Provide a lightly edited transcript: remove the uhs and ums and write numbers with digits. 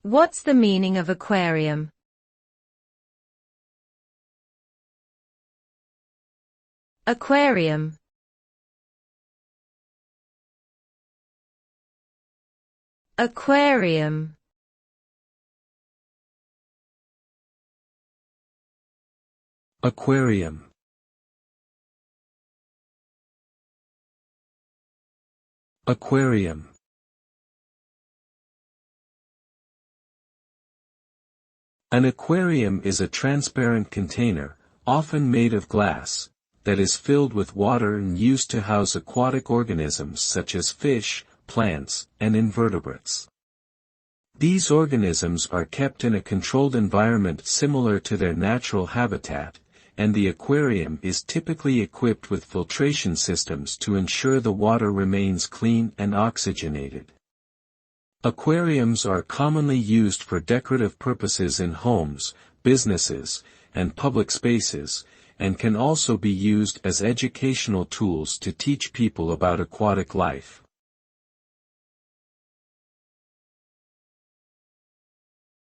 What's the meaning of aquarium? Aquarium. Aquarium. Aquarium. Aquarium. An aquarium is a transparent container, often made of glass, that is filled with water and used to house aquatic organisms such as fish, plants, and invertebrates. These organisms are kept in a controlled environment similar to their natural habitat, and the aquarium is typically equipped with filtration systems to ensure the water remains clean and oxygenated. Aquariums are commonly used for decorative purposes in homes, businesses, and public spaces, and can also be used as educational tools to teach people about aquatic life.